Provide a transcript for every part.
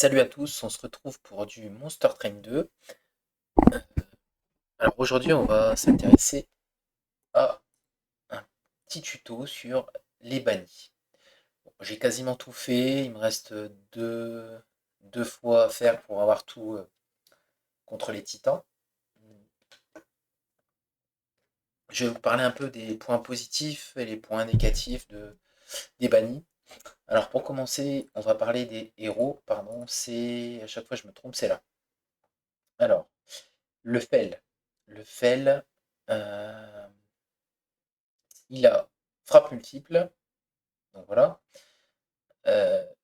Salut à tous, on se retrouve pour du Monster Train 2. Alors aujourd'hui, on va s'intéresser à un petit tuto sur les bannis. Bon, j'ai quasiment tout fait, il me reste deux fois à faire pour avoir tout contre les titans. Je vais vous parler un peu des points positifs et les points négatifs des bannis. Alors pour commencer, on va parler des héros, pardon, c'est, à chaque fois je me trompe, c'est là. Alors, le fel. Le fel, euh, il a frappe multiple, donc voilà.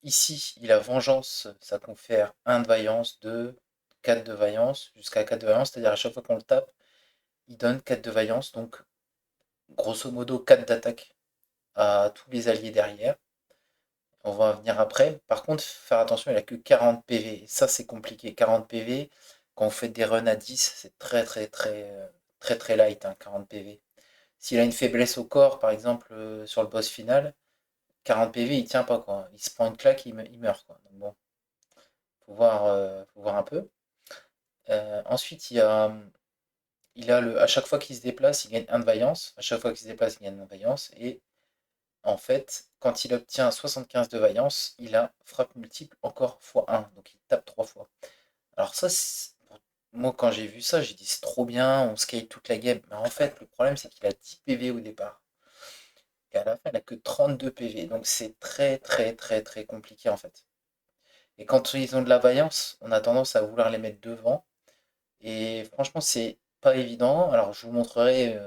Ici, il a vengeance, ça confère 1 de vaillance, 2, 4 de vaillance, jusqu'à 4 de vaillance, c'est-à-dire à chaque fois qu'on le tape, il donne 4 de vaillance, donc grosso modo 4 d'attaque à tous les alliés derrière. On va en venir après. Par contre, faire attention, il a que 40 PV. Et ça, c'est compliqué. 40 PV, quand vous faites des runs à 10, c'est très light, hein, 40 PV. S'il a une faiblesse au corps, par exemple, sur le boss final, 40 PV, il tient pas, quoi. Il se prend une claque, il meurt, quoi. Donc bon, faut voir un peu. Ensuite, à chaque fois qu'il se déplace, il gagne 1 de vaillance. À chaque fois qu'il se déplace, il gagne 1 de vaillance. Et en fait, quand il obtient 75 de vaillance, il a frappe multiple encore x1. Donc il tape 3 fois. Alors ça, moi quand j'ai vu ça, j'ai dit c'est trop bien, on scale toute la game. Mais en fait, le problème c'est qu'il a 10 PV au départ. Et à la fin, il a que 32 PV. Donc c'est très compliqué en fait. Et quand ils ont de la vaillance, on a tendance à vouloir les mettre devant. Et franchement, c'est pas évident. Alors, je vous montrerai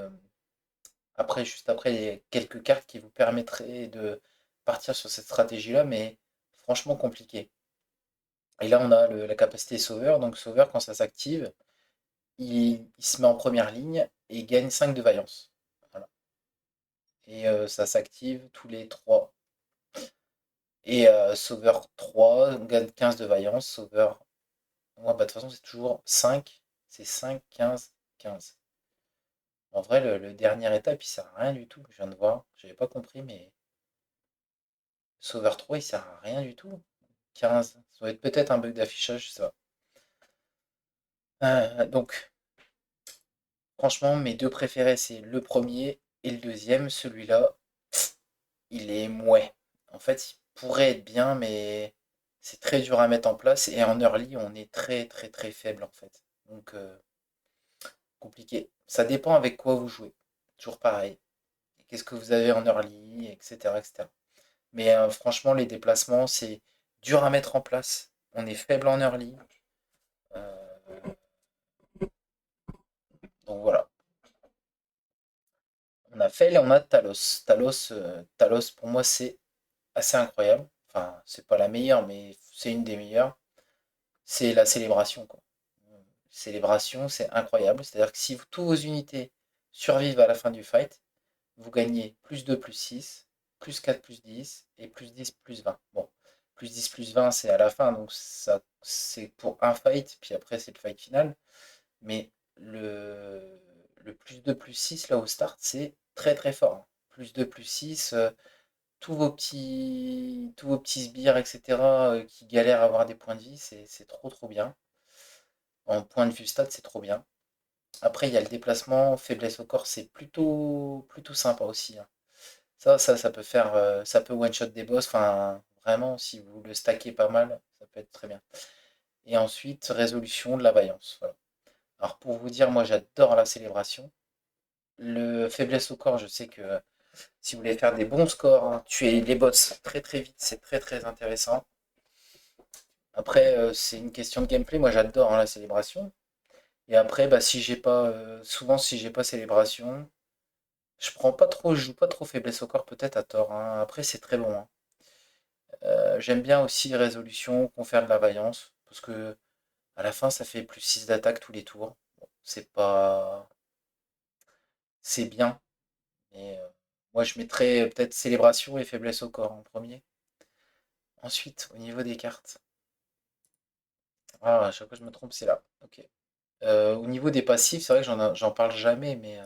après, juste après, quelques cartes qui vous permettraient de partir sur cette stratégie-là, mais franchement compliqué. Et là, on a la capacité sauveur. Donc, sauveur, quand ça s'active, il se met en première ligne et il gagne 5 de vaillance. Voilà. Et ça s'active tous les 3. Et sauveur 3, on gagne 15 de vaillance. Sauveur, ouais, bah, de toute façon, c'est toujours 5. C'est 5, 15, 15. En vrai, le dernière étape, il sert à rien du tout. Je viens de voir. J'avais pas compris, mais Sauveur 3, il sert à rien du tout. 15. Ça doit être peut-être un bug d'affichage, je sais pas. Donc, franchement, mes deux préférés, c'est le premier et le deuxième. Celui-là, il est mouais. En fait, il pourrait être bien, mais c'est très dur à mettre en place. Et en early, on est très faible, en fait. Donc, compliqué. Ça dépend avec quoi vous jouez. Toujours pareil. Qu'est-ce que vous avez en early, etc., etc. Mais franchement, les déplacements, c'est dur à mettre en place. On est faible en early. Euh, donc voilà. On a Fel et on a Talos. Talos, pour moi, c'est assez incroyable. Enfin, c'est pas la meilleure, mais c'est une des meilleures. C'est la célébration, quoi. Célébration, c'est incroyable. C'est-à-dire que si tous vos unités survivent à la fin du fight, vous gagnez plus 2 plus 6, plus 4 plus 10 et plus 10 plus 20. Bon, plus 10 plus 20, c'est à la fin, donc ça c'est pour un fight, puis après c'est le fight final. Mais le plus 2 plus 6 là au start, c'est très fort, hein. Plus 2 plus 6, tous vos petits sbires, etc., qui galèrent à avoir des points de vie, c'est trop bien. En point de vue stat, c'est trop bien. Après, il y a le déplacement, faiblesse au corps, c'est plutôt sympa aussi, hein. Ça peut faire, ça peut one-shot des boss. Enfin, vraiment, si vous le stackez pas mal, ça peut être très bien. Et ensuite, résolution de la vaillance. Voilà. Alors, pour vous dire, moi, j'adore la célébration. Le faiblesse au corps, je sais que si vous voulez faire des bons scores, hein, tuer les boss très vite, c'est très intéressant. Après, c'est une question de gameplay. Moi, j'adore, hein, la célébration. Et après, bah, si j'ai pas, souvent, si j'ai pas célébration, je joue pas trop faiblesse au corps, peut-être à tort, hein. Après, c'est très bon, hein. J'aime bien aussi résolution, confère de la vaillance, parce que à la fin, ça fait plus 6 d'attaque tous les tours. Bon, c'est pas. C'est bien, mais moi je mettrais peut-être célébration et faiblesse au corps en premier. Ensuite, au niveau des cartes. Ah, à chaque fois je me trompe, c'est là. Ok. Au niveau des passifs, c'est vrai que j'en parle jamais, mais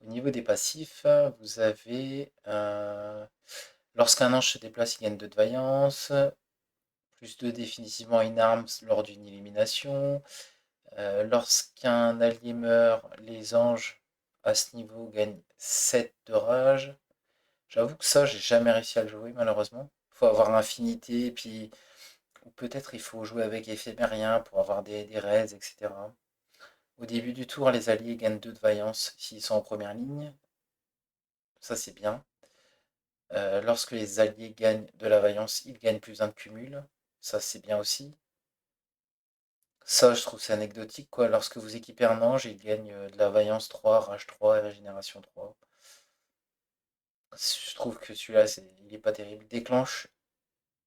au niveau des passifs, vous avez. Lorsqu'un ange se déplace, il gagne 2 de vaillance. plus 2 définitivement une arme lors d'une élimination. Lorsqu'un allié meurt, les anges à ce niveau gagnent 7 de rage. J'avoue que ça, j'ai jamais réussi à le jouer malheureusement. Faut avoir infinité, et puis ou peut-être il faut jouer avec éphémérien pour avoir des raids, etc. Au début du tour, les alliés gagnent 2 de vaillance s'ils sont en première ligne. Ça, c'est bien. Lorsque les alliés gagnent de la vaillance, ils gagnent plus 1 de cumul. Ça, c'est bien aussi. Ça, je trouve c'est anecdotique, quoi. Lorsque vous équipez un ange, il gagne de la vaillance 3, rage 3 et régénération 3. Je trouve que celui-là, il est pas terrible. Déclenche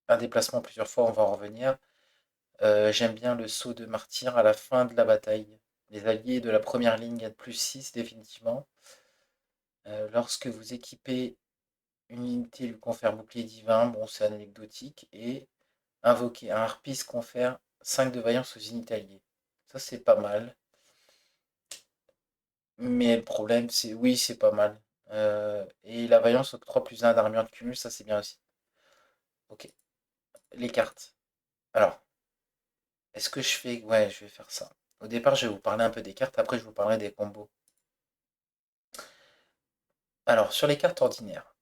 un déplacement plusieurs fois, on va en revenir. J'aime bien le saut de martyr à la fin de la bataille. Les alliés de la première ligne gagnent plus 6 définitivement. Lorsque vous équipez une unité lui confère bouclier divin, bon c'est anecdotique. Et invoquer un harpiste confère 5 de vaillance aux unités alliées. Ça c'est pas mal. Mais le problème c'est, oui c'est pas mal. Et la vaillance octroie plus 1 d'armure de cumul, ça c'est bien aussi. Ok. Les cartes. Alors, est-ce que je fais... Ouais, je vais faire ça. Au départ, je vais vous parler un peu des cartes, après je vous parlerai des combos. Alors, sur les cartes ordinaires,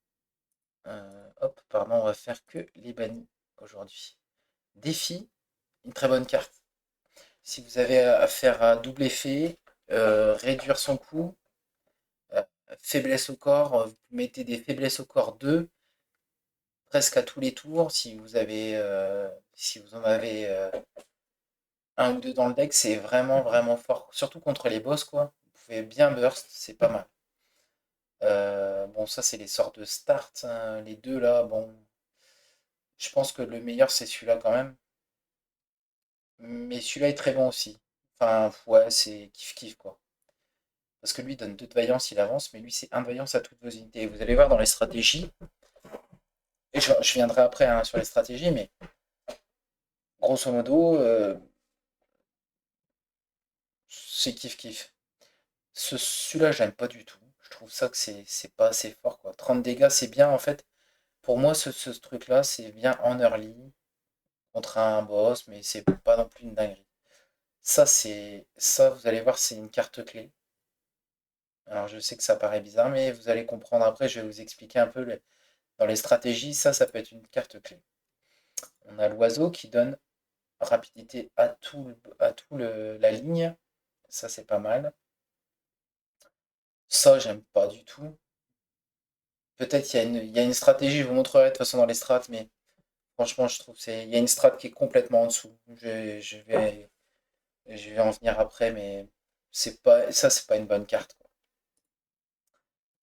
hop, pardon, on va faire que les bannis aujourd'hui. Défi, une très bonne carte. Si vous avez affaire à double effet, réduire son coût, euh, faiblesse au corps, vous mettez des faiblesses au corps 2 presque à tous les tours. Si vous en avez un ou deux dans le deck, c'est vraiment vraiment fort. Surtout contre les boss, quoi. Vous pouvez bien burst, c'est pas mal. Bon, ça, c'est les sorts de start, hein. Les deux là, bon, je pense que le meilleur, c'est celui-là quand même. Mais celui-là est très bon aussi. Enfin, ouais, c'est kiff-kiff, quoi. Parce que lui donne 2 de vaillance, il avance, mais lui, c'est 1 de vaillance à toutes vos unités. Vous allez voir dans les stratégies, et je viendrai après hein, sur les stratégies, mais grosso modo, c'est kiff-kiff. Celui-là, j'aime pas du tout. Je trouve ça que c'est pas assez fort, quoi. 30 dégâts, c'est bien, en fait. Pour moi, ce truc-là, c'est bien en early, contre un boss, mais c'est pas non plus une dinguerie. Ça, vous allez voir, c'est une carte clé. Alors, je sais que ça paraît bizarre, mais vous allez comprendre après. Je vais vous expliquer un peu dans les stratégies. Ça peut être une carte clé. On a l'oiseau qui donne rapidité à tout la ligne. Ça, c'est pas mal. Ça, j'aime pas du tout. Peut-être il y a une stratégie, je vous montrerai de toute façon dans les strats, mais franchement, je trouve il y a une strat qui est complètement en dessous. Je vais en venir après, mais c'est pas une bonne carte, quoi.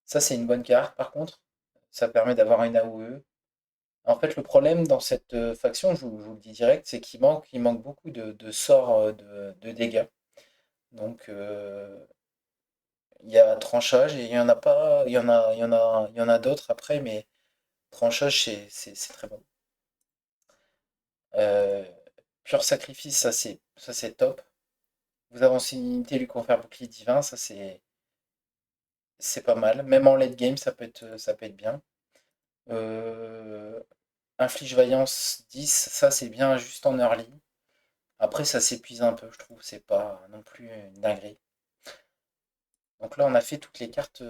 Ça, c'est une bonne carte, par contre. Ça permet d'avoir une AOE. En fait, le problème dans cette faction, je vous le dis direct, c'est qu'il manque beaucoup de sorts de dégâts. Donc, il y a tranchage et il y en a pas, il y en a d'autres après, mais tranchage, c'est très bon. Euh, Pur sacrifice, ça c'est top. Vous avancez une unité, lui confère bouclier divin, ça c'est pas mal. Même en late game, ça peut être bien. Euh, Inflige vaillance 10, ça c'est bien juste en early. Après, ça s'épuise un peu, je trouve. C'est pas non plus une dinguerie. Donc là, on a fait toutes les cartes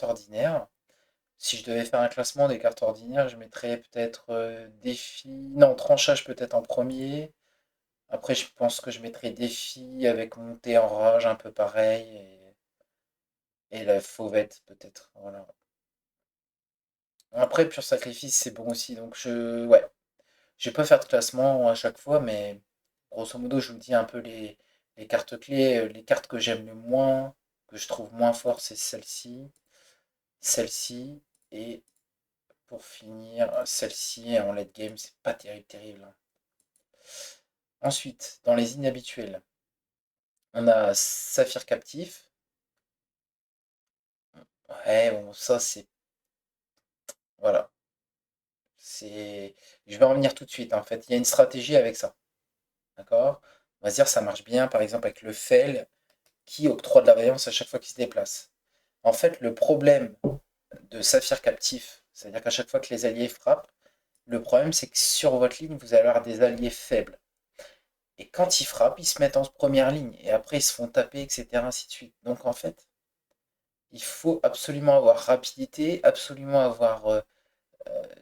ordinaires. Si je devais faire un classement des cartes ordinaires, je mettrais peut-être défi. Non, tranchage peut-être en premier. Après, je pense que je mettrais défi avec montée en rage un peu pareil. Et la fauvette peut-être. Voilà. Après, pur sacrifice, c'est bon aussi. Donc ouais. Je vais pas faire de classement à chaque fois, mais grosso modo, je vous dis un peu les cartes clés, les cartes que j'aime le moins, que je trouve moins fort, c'est celle-ci, et pour finir, celle-ci en late game, c'est pas terrible, terrible, hein. Ensuite, dans les inhabituels, on a Saphir Captif. Ouais, bon, ça c'est. Voilà. C'est. Je vais en venir tout de suite, en fait. Il y a une stratégie avec ça. D'accord? On va se dire, ça marche bien, par exemple, avec le Fel qui octroie de la vaillance à chaque fois qu'il se déplace. En fait, le problème de Saphir Captif, c'est-à-dire qu'à chaque fois que les alliés frappent, Le problème, c'est que sur votre ligne, vous allez avoir des alliés faibles. Et quand ils frappent, ils se mettent en première ligne. Et après, ils se font taper, etc. ainsi de suite. Donc en fait, il faut absolument avoir rapidité, absolument avoir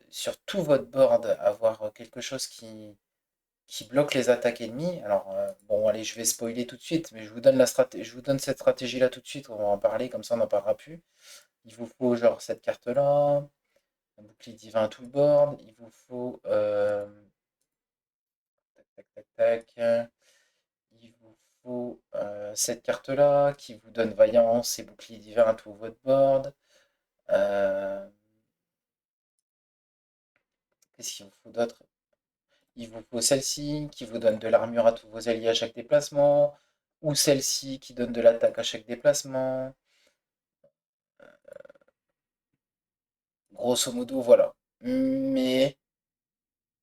sur tout votre board, avoir quelque chose qui bloque les attaques ennemies. Alors, bon, allez, je vais spoiler tout de suite, mais je vous donne cette stratégie-là tout de suite, on va en parler, comme ça on n'en parlera plus. Il vous faut genre cette carte-là, un bouclier divin à tout le board, il vous faut tac, tac, tac, tac, il vous faut cette carte-là qui vous donne vaillance et bouclier divin à tout votre board. Euh, Qu'est-ce qu'il vous faut d'autre? Il vous faut celle-ci qui vous donne de l'armure à tous vos alliés à chaque déplacement, ou celle-ci qui donne de l'attaque à chaque déplacement. Grosso modo, voilà. Mais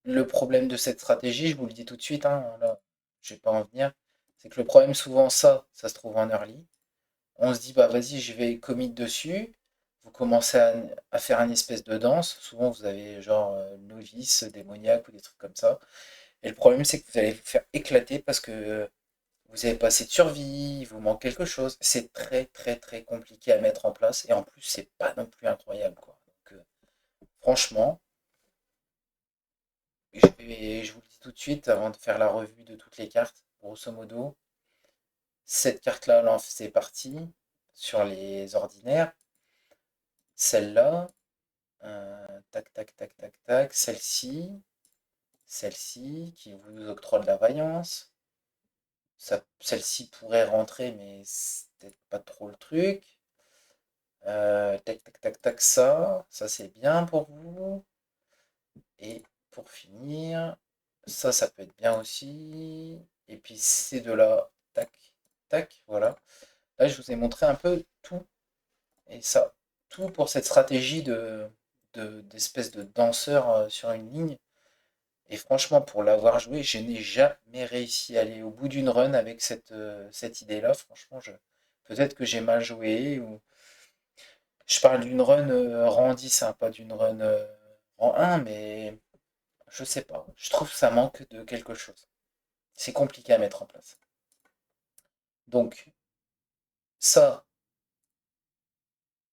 le problème de cette stratégie, je vous le dis tout de suite, hein, là, je vais pas en venir, c'est que le problème, souvent, ça se trouve en early. On se dit, bah vas-y, je vais commit dessus. Vous commencez à faire une espèce de danse. Souvent, vous avez genre novice, démoniaque ou des trucs comme ça. Et le problème, c'est que vous allez vous faire éclater parce que vous avez pas assez de survie, il vous manque quelque chose. C'est très très très compliqué à mettre en place et en plus c'est pas non plus incroyable quoi. Donc, franchement, je vous le dis tout de suite avant de faire la revue de toutes les cartes, grosso modo, cette carte-là elle en faisait partie sur les ordinaires. Celle-là, tac tac tac tac tac, celle-ci qui vous octroie de la vaillance. Celle-ci pourrait rentrer mais c'est peut-être pas trop le truc. Tac, tac, tac, tac, ça c'est bien pour vous. Et pour finir, ça peut être bien aussi. Et puis ces deux-là, tac, tac, voilà. Là, je vous ai montré un peu tout. Et ça, tout pour cette stratégie d'espèce de danseur sur une ligne. Et franchement, pour l'avoir joué, je n'ai jamais réussi à aller au bout d'une run avec cette idée-là. Franchement, peut-être que j'ai mal joué ou je parle d'une run rang 10, hein, pas d'une run rang 1, mais je sais pas. Je trouve que ça manque de quelque chose. C'est compliqué à mettre en place. Donc, ça,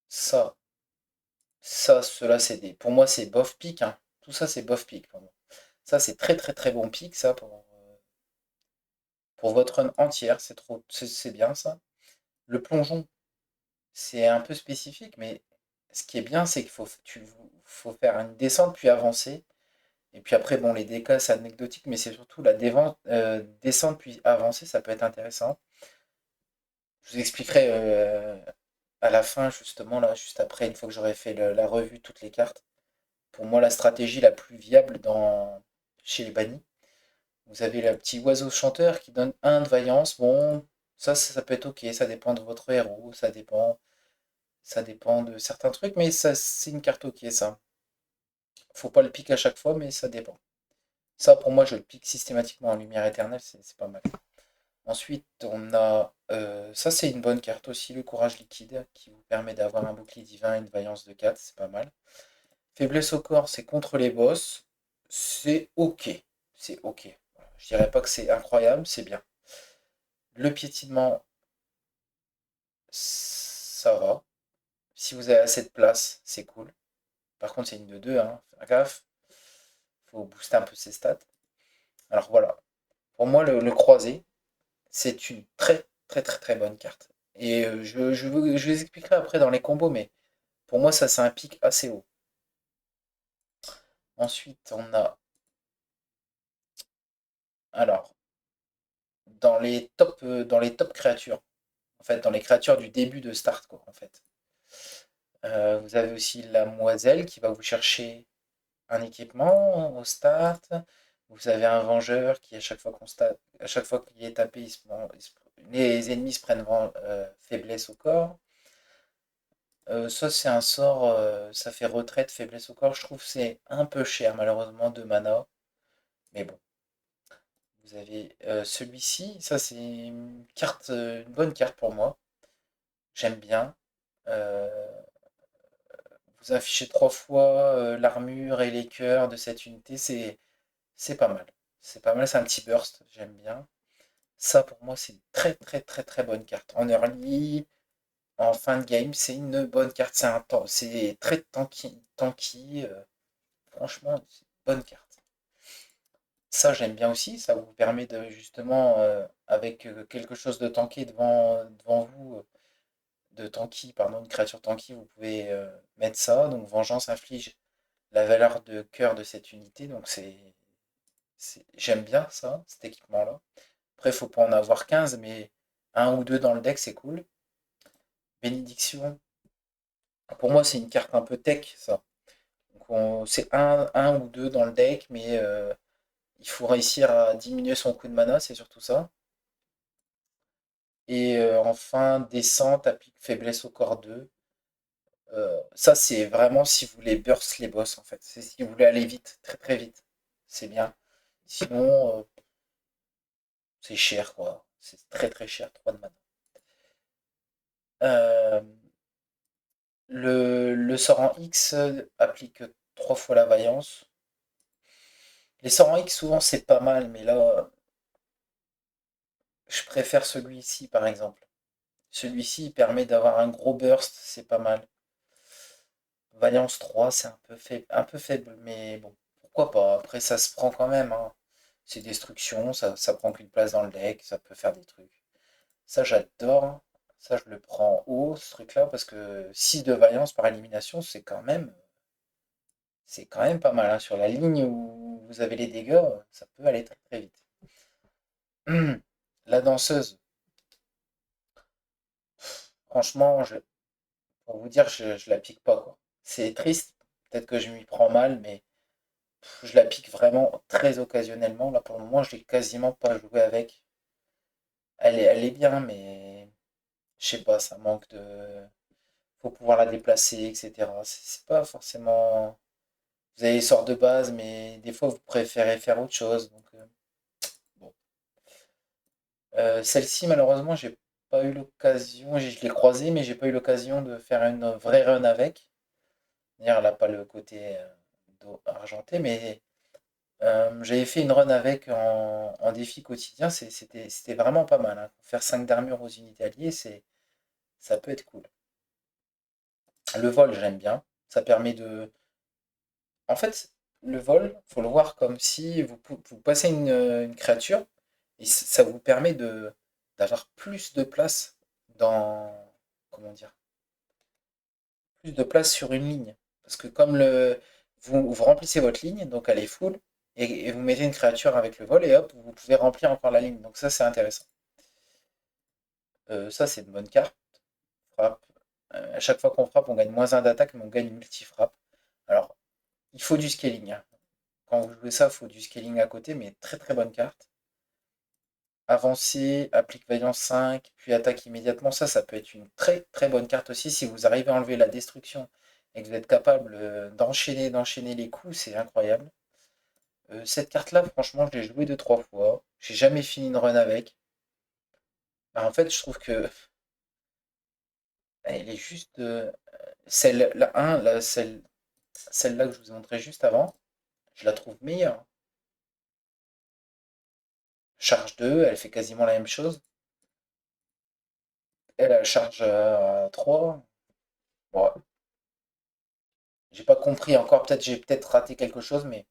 ça, cela, pour moi, c'est bof pick, hein. Tout ça, c'est bof pick pour moi. Ça, c'est très, très, très bon pick, ça, pour votre run entière. C'est bien, ça. Le plongeon, c'est un peu spécifique, mais ce qui est bien, c'est faut faire une descente puis avancer. Et puis après, bon, les DK, c'est anecdotique, mais c'est surtout la descente puis avancer, ça peut être intéressant. Je vous expliquerai à la fin, justement, là, juste après, une fois que j'aurai fait la revue de toutes les cartes. Pour moi, la stratégie la plus viable chez les bannis. Vous avez le petit oiseau chanteur qui donne 1 de vaillance. Bon, ça peut être ok, ça dépend de votre héros, ça dépend de certains trucs, mais ça, c'est une carte ok, ça. Faut pas le pique à chaque fois, mais ça dépend. Ça, pour moi, je le pique systématiquement en lumière éternelle, c'est pas mal. Ensuite, on a. Ça, c'est une bonne carte aussi, le courage liquide, qui vous permet d'avoir un bouclier divin et une vaillance de 4, c'est pas mal. Faiblesse au corps, c'est contre les boss. C'est ok. C'est ok. Voilà. Je dirais pas que c'est incroyable, c'est bien. Le piétinement, ça va. Si vous avez assez de place, c'est cool. Par contre, c'est une de 2, hein. Faites gaffe. Faut booster un peu ses stats. Alors voilà. Pour moi, le croisé, c'est une très très très très bonne carte. Et je vous expliquerai après dans les combos, mais pour moi ça c'est un pic assez haut. Ensuite on a, alors, dans les top créatures, en fait dans les créatures du début de start quoi en fait. Vous avez aussi la moiselle qui va vous chercher un équipement au start. Vous avez un vengeur qui à chaque fois qu'il est tapé, les ennemis se prennent faiblesse au corps. Ça, c'est un sort, ça fait retraite, faiblesse au corps. Je trouve que c'est un peu cher, malheureusement, de mana. Mais bon, vous avez celui-ci. Ça, c'est une bonne carte pour moi. J'aime bien. Euh, vous affichez 3 fois l'armure et les cœurs de cette unité, c'est pas mal. C'est pas mal, c'est un petit burst, j'aime bien. Ça, pour moi, c'est une très très très très bonne carte. En early, en fin de game, c'est une bonne carte. C'est très tanky. Franchement, c'est une bonne carte. Ça, j'aime bien aussi. Ça vous permet de justement, avec quelque chose de tanké devant vous, de tanky, pardon, une créature tanky, vous pouvez mettre ça. Donc, vengeance inflige la valeur de cœur de cette unité. Donc, j'aime bien ça, cet équipement-là. Après, il faut pas en avoir 15, mais un ou deux dans le deck, c'est cool. Bénédiction, pour moi, c'est une carte un peu tech, ça. Donc, c'est un ou deux dans le deck, mais il faut réussir à diminuer son coût de mana, c'est surtout ça. Et enfin, descente, applique faiblesse au corps 2. Ça, c'est vraiment si vous voulez burst les boss, en fait. C'est si vous voulez aller vite, très très vite. C'est bien. Sinon, c'est cher, quoi. C'est très très cher, 3 de mana. Euh, le sort en X applique 3 fois la vaillance. Les sorts en X, souvent, c'est pas mal, mais là, je préfère celui-ci, par exemple. Celui-ci, il permet d'avoir un gros burst, c'est pas mal. Vaillance 3, c'est un peu faible, mais bon, pourquoi pas. Après, ça se prend quand même, hein. C'est destruction, ça prend qu'une place dans le deck, ça peut faire des trucs. Ça, j'adore. Ça, je le prends haut, ce truc-là, parce que 6 de vaillance par élimination, c'est quand même pas mal, hein. Sur la ligne où vous avez les dégâts, ça peut aller très très vite. La danseuse, franchement, pour vous dire, je la pique pas, quoi. C'est triste, peut-être que je m'y prends mal, mais je la pique vraiment très occasionnellement. Là, pour le moment, je l'ai quasiment pas joué avec. Elle est bien, mais je sais pas, ça manque de. Faut pouvoir la déplacer, etc. C'est pas forcément. Vous avez les sorts de base, mais des fois, vous préférez faire autre chose. Donc, bon. Celle-ci, malheureusement, j'ai pas eu l'occasion. Je l'ai croisée, mais j'ai pas eu l'occasion de faire une vraie run avec. D'ailleurs, elle n'a pas le côté argenté, mais j'avais fait une run avec en défi quotidien, c'était vraiment pas mal, hein. Faire 5 d'armure aux unités alliées, ça peut être cool. Le vol, j'aime bien. Ça permet de. En fait, le vol, faut le voir comme si vous passez une créature et ça vous permet d'avoir plus de place dans. Comment dire? Plus de place sur une ligne. Parce que comme vous remplissez votre ligne, donc elle est full, et vous mettez une créature avec le vol, et hop, vous pouvez remplir encore la ligne. Donc ça, c'est intéressant. Ça, c'est une bonne carte. Frappe. À chaque fois qu'on frappe, on gagne moins un d'attaque, mais on gagne multi-frappe. Alors, il faut du scaling, hein. Quand vous jouez ça, il faut du scaling à côté, mais très très bonne carte. Avancer, applique vaillance 5, puis attaque immédiatement. Ça peut être une très très bonne carte aussi. Si vous arrivez à enlever la destruction et que vous êtes capable d'enchaîner les coups, c'est incroyable. Cette carte-là, franchement, je l'ai jouée 2 3 fois. J'ai jamais fini une run avec. Bah, en fait, je trouve que elle est juste. La 1, celle-là que je vous ai montré juste avant, je la trouve meilleure. Charge 2, elle fait quasiment la même chose. Elle charge 3. Bon, j'ai pas compris encore, peut-être j'ai peut-être raté quelque chose, mais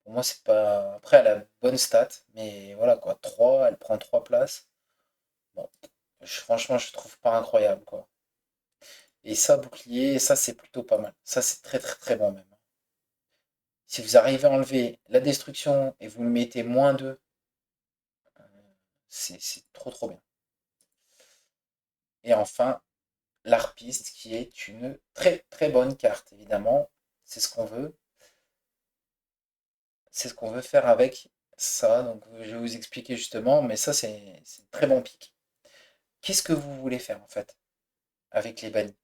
pour moi, c'est pas. Après, elle a bonne stat, mais voilà quoi. 3, elle prend 3 places. Bon, franchement, je trouve pas incroyable quoi. Et ça, bouclier, ça c'est plutôt pas mal. Ça, c'est très très très bon même. Si vous arrivez à enlever la destruction et vous le mettez -2, c'est trop trop bien. Et enfin, l'harpiste qui est une très très bonne carte, évidemment. C'est ce qu'on veut. C'est ce qu'on veut faire avec ça. Donc je vais vous expliquer justement, mais ça c'est un très bon pic. Qu'est-ce que vous voulez faire en fait avec les bannis?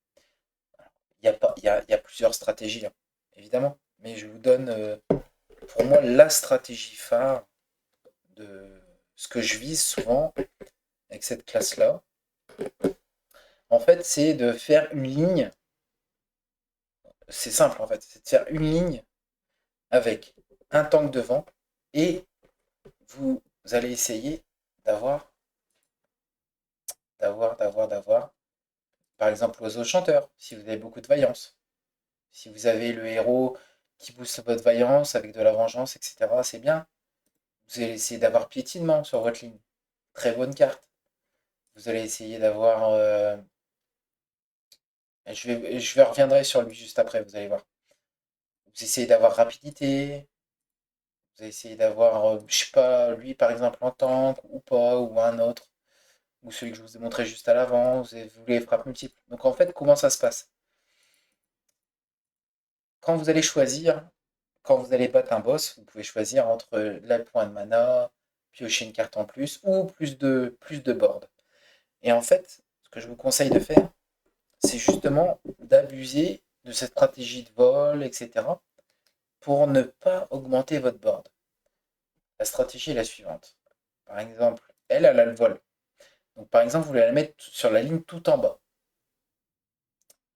Il y a pas, il y a plusieurs stratégies, hein, évidemment. Mais je vous donne pour moi la stratégie phare de ce que je vise souvent avec cette classe-là. En fait, c'est de faire une ligne c'est simple en fait, c'est de faire une ligne avec un tank devant et vous allez essayer d'avoir, d'avoir, par exemple, l'oiseau chanteur, si vous avez beaucoup de vaillance. Si vous avez le héros qui booste votre vaillance avec de la vengeance, etc., c'est bien. Vous allez essayer d'avoir piétinement sur votre ligne. Très bonne carte. Vous allez essayer d'avoir. Je reviendrai sur lui juste après, vous allez voir. Vous essayez d'avoir rapidité. Vous allez essayer d'avoir, je sais pas, lui par exemple en tank ou pas, ou un autre. Ou celui que je vous ai montré juste à l'avant. Vous voulez frappe multiple. Donc en fait, comment ça se passe? Quand vous allez choisir, quand vous allez battre un boss, vous pouvez choisir entre la point de mana, piocher une carte en plus, ou plus de board. Et en fait, ce que je vous conseille de faire, c'est justement d'abuser de cette stratégie de vol, etc., pour ne pas augmenter votre board. La stratégie est la suivante. Par exemple, elle a le vol. Donc par exemple, vous voulez la mettre sur la ligne tout en bas.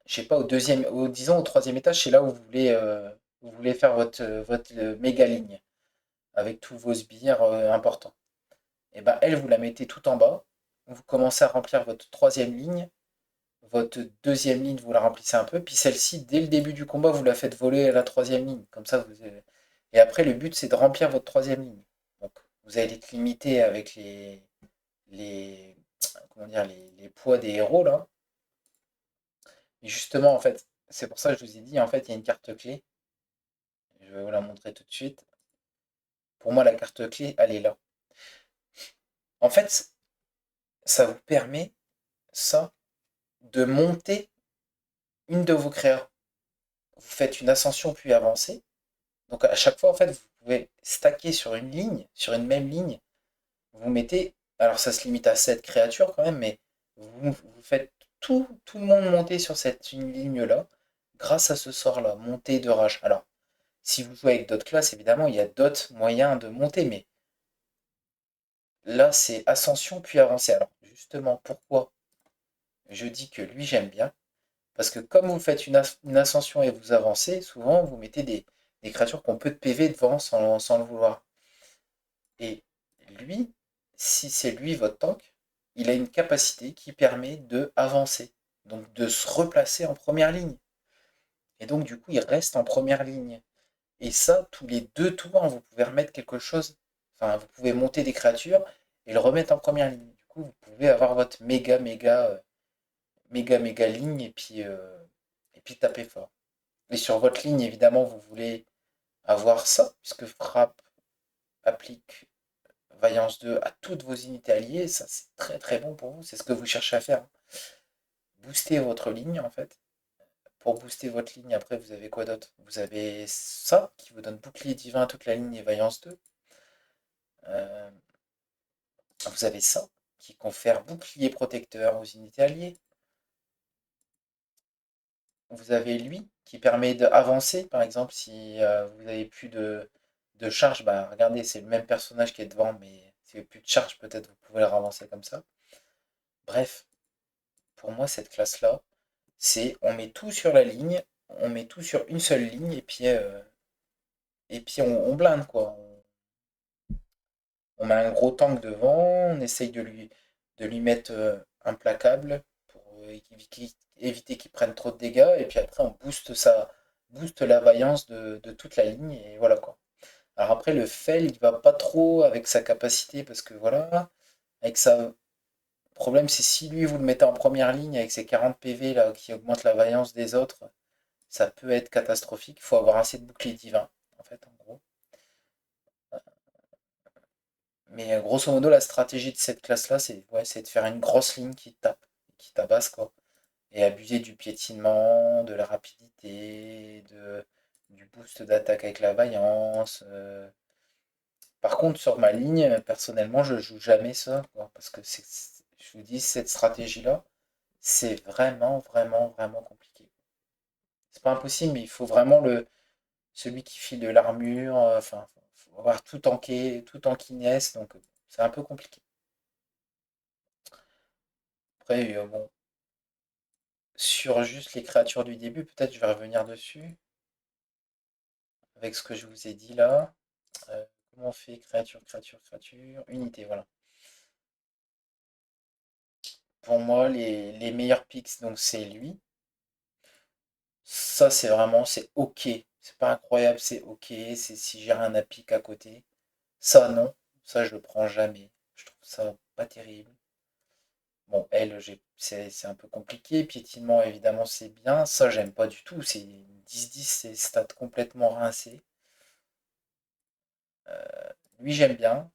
Je sais pas, disons au troisième étage, c'est là où vous voulez faire votre méga ligne, avec tous vos sbires importants. Et ben elle, vous la mettez tout en bas. Vous commencez à remplir votre troisième ligne. Votre deuxième ligne, vous la remplissez un peu. Puis celle-ci, dès le début du combat, vous la faites voler à la troisième ligne. Comme ça, et après, le but, c'est de remplir votre troisième ligne. Donc, vous allez être limité avec les, comment dire, les poids des héros, là. Mais justement, en fait, c'est pour ça que je vous ai dit, en fait, il y a une carte clé. Je vais vous la montrer tout de suite. Pour moi, la carte clé, elle est là. En fait, ça vous permet, ça, de monter une de vos créas. Vous faites une ascension puis avancée. Donc à chaque fois, en fait, vous pouvez stacker sur une ligne, sur une même ligne. Vous mettez, alors ça se limite à 7 créatures quand même, mais vous faites tout le monde monter sur cette une ligne-là, grâce à ce sort-là, montée de rage. Alors, si vous jouez avec d'autres classes, évidemment, il y a d'autres moyens de monter, mais là, c'est ascension puis avancée. Alors, justement, pourquoi je dis que lui, j'aime bien? Parce que comme vous faites une ascension et vous avancez, souvent, vous mettez des créatures qui ont peu de PV devant sans le vouloir. Et lui, si c'est lui votre tank, il a une capacité qui permet de avancer, donc de se replacer en première ligne. Et donc du coup, il reste en première ligne. Et ça, tous les 2 tours, vous pouvez remettre quelque chose. Enfin, vous pouvez monter des créatures et le remettre en première ligne. Du coup, vous pouvez avoir votre méga ligne et puis taper fort. Et sur votre ligne, évidemment, vous voulez avoir ça, puisque frappe applique Vaillance 2 à toutes vos unités alliées, ça c'est très très bon pour vous, c'est ce que vous cherchez à faire. Booster votre ligne en fait. Pour booster votre ligne, après vous avez quoi d'autre? Vous avez ça qui vous donne bouclier divin à toute la ligne et Vaillance 2. Euh, vous avez ça qui confère bouclier protecteur aux unités alliées. Vous avez lui qui permet d'avancer, par exemple, si vous avez plus de charge, bah regardez, c'est le même personnage qui est devant, mais si vous n'avez plus de charge, peut-être vous pouvez le ravancer comme ça. Bref, pour moi, cette classe-là, c'est on met tout sur la ligne, on met tout sur une seule ligne et puis on blinde quoi. On met un gros tank devant, on essaye de lui mettre implacable pour éviter qu'il prenne trop de dégâts et puis après on booste la vaillance de toute la ligne et voilà quoi. Alors après le Fel il va pas trop avec sa capacité parce que voilà, avec sa le problème c'est si lui vous le mettez en première ligne avec ses 40 PV là qui augmentent la vaillance des autres, ça peut être catastrophique. Il faut avoir assez de boucliers divins, en fait, en gros. Mais grosso modo, la stratégie de cette classe-là, c'est ouais, c'est de faire une grosse ligne qui tape, qui tabasse, quoi. Et abuser du piétinement, de la rapidité, du boost d'attaque avec la vaillance. Par contre, sur ma ligne, personnellement, je joue jamais ça, quoi, parce que je vous dis, cette stratégie-là, c'est vraiment, vraiment, vraiment compliqué. C'est pas impossible, mais il faut vraiment celui qui file de l'armure, enfin, faut avoir tout en kiness, donc c'est un peu compliqué. Après, bon, sur juste les créatures du début, peut-être je vais revenir dessus, avec ce que je vous ai dit là. Comment on fait créature, créature, créature, unité, voilà. Pour moi, les meilleurs picks, donc c'est lui. Ça, c'est vraiment, c'est ok. C'est pas incroyable, c'est ok. C'est si j'ai un à pic à côté. Ça, non. Ça, je le prends jamais. Je trouve ça pas terrible. Bon, elle, c'est un peu compliqué. Piétinement, évidemment, c'est bien. Ça, j'aime pas du tout. C'est 10-10, c'est stats complètement rincé. Lui, j'aime bien.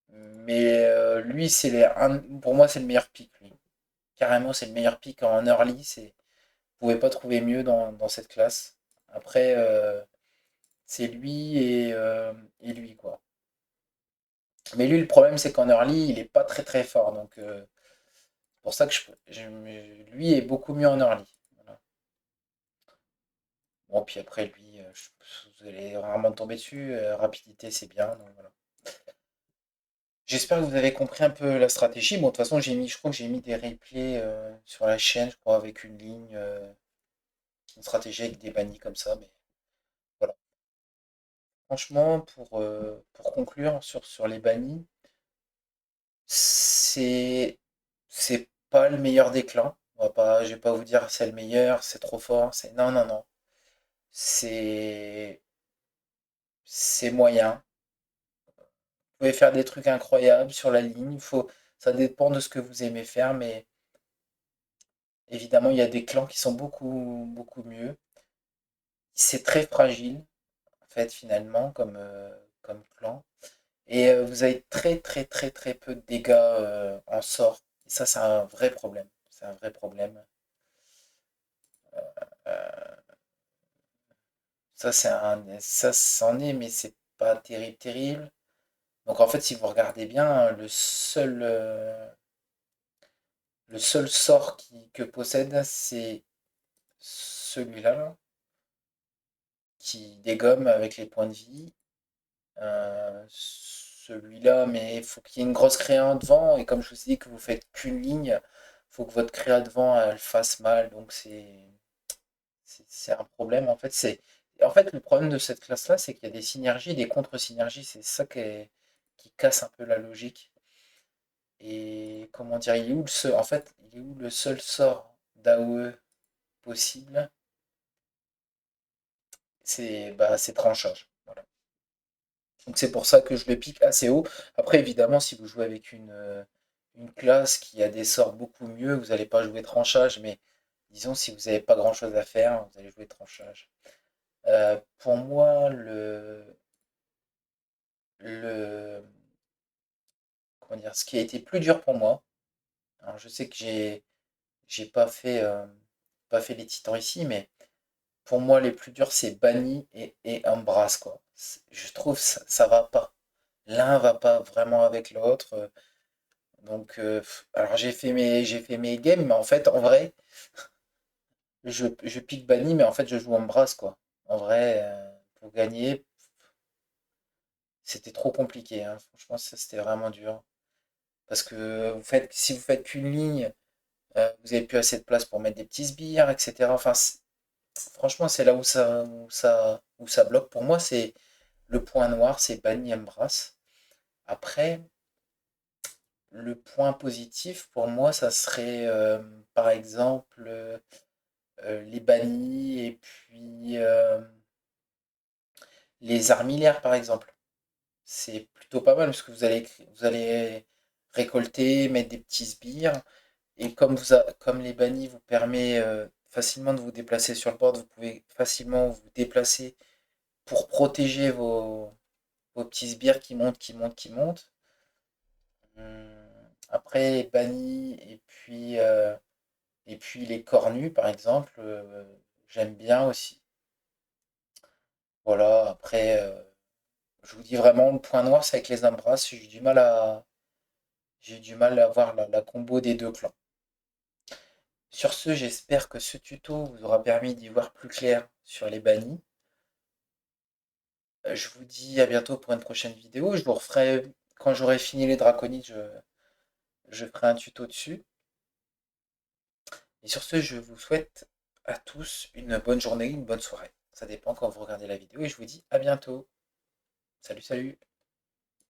Mais lui, pour moi, c'est le meilleur pick, lui. Carrément, c'est le meilleur pick en early. Vous pouvez pas trouver mieux dans cette classe. Après, c'est lui et lui, quoi. Mais lui, le problème, c'est qu'en early, il est pas très très fort. Donc, c'est pour ça que lui est beaucoup mieux en early. Voilà. Bon, puis après, lui, vous allez rarement tomber dessus. Rapidité, c'est bien. Donc voilà. J'espère que vous avez compris un peu la stratégie. Bon, de toute façon, je crois que j'ai mis des replays sur la chaîne, je crois, avec une ligne, une stratégie avec des bannis comme ça. Mais voilà. Franchement, pour conclure sur les bannis, c'est c'est pas le meilleur des clans. Je vais pas vous dire c'est le meilleur, c'est trop fort. Non, non, non. C'est c'est moyen. Vous pouvez faire des trucs incroyables sur la ligne. Ça dépend de ce que vous aimez faire, mais évidemment, il y a des clans qui sont beaucoup, beaucoup mieux. C'est très fragile, en fait, finalement, comme clan. Et vous avez très, très, très, très peu de dégâts en sort. Et ça, c'est un vrai problème. C'est un vrai problème. Euh, ça, c'en est, mais c'est pas terrible, terrible. Donc, en fait, si vous regardez bien, le seul sort que possède, c'est celui-là, là, qui dégomme avec les points de vie. Celui-là, mais il faut qu'il y ait une grosse créa devant, et comme je vous ai dit que vous faites qu'une ligne, il faut que votre créa devant elle fasse mal, donc c'est un problème. En fait, le problème de cette classe-là, c'est qu'il y a des synergies et des contre-synergies, c'est ça qui casse un peu la logique. Et comment dire, il est où le seul sort d'AOE possible? C'est tranchage. Voilà. Donc c'est pour ça que je le pique assez haut. Après, évidemment, si vous jouez avec une classe qui a des sorts beaucoup mieux, vous n'allez pas jouer tranchage, mais disons, si vous n'avez pas grand-chose à faire, vous allez jouer tranchage. Pour moi, le, comment dire, ce qui a été plus dur pour moi, alors je sais que j'ai pas fait les titans ici, mais pour moi, les plus durs, c'est Banni et Embrace, quoi. Je trouve ça va pas. L'un va pas vraiment avec l'autre. Donc, alors j'ai fait mes games, mais en fait, en vrai, je pique Banni, mais en fait, je joue Embrace, quoi. En vrai, pour gagner, c'était trop compliqué, hein. Franchement, ça, c'était vraiment dur. Parce que si vous faites qu'une ligne, vous avez plus assez de place pour mettre des petits sbires, etc. Enfin, franchement, c'est là où ça bloque. Pour moi, c'est le point noir, c'est Banni Embrace. Après, le point positif, pour moi, ça serait, par exemple, les bannis et puis les armillaires par exemple. C'est plutôt pas mal parce que vous allez récolter, mettre des petits sbires et comme les bannis vous permet facilement de vous déplacer sur le board, vous pouvez facilement vous déplacer pour protéger vos petits sbires qui montent, qui montent, qui montent. Après les bannis et puis les cornus par exemple, j'aime bien aussi. Voilà, après, je vous dis vraiment, le point noir, c'est avec les Embrasses. J'ai du mal à voir la combo des deux clans. Sur ce, j'espère que ce tuto vous aura permis d'y voir plus clair sur les bannis. Je vous dis à bientôt pour une prochaine vidéo. Je vous referai, quand j'aurai fini les draconites, je ferai un tuto dessus. Et sur ce, je vous souhaite à tous une bonne journée, une bonne soirée. Ça dépend quand vous regardez la vidéo et je vous dis à bientôt. Salut, salut!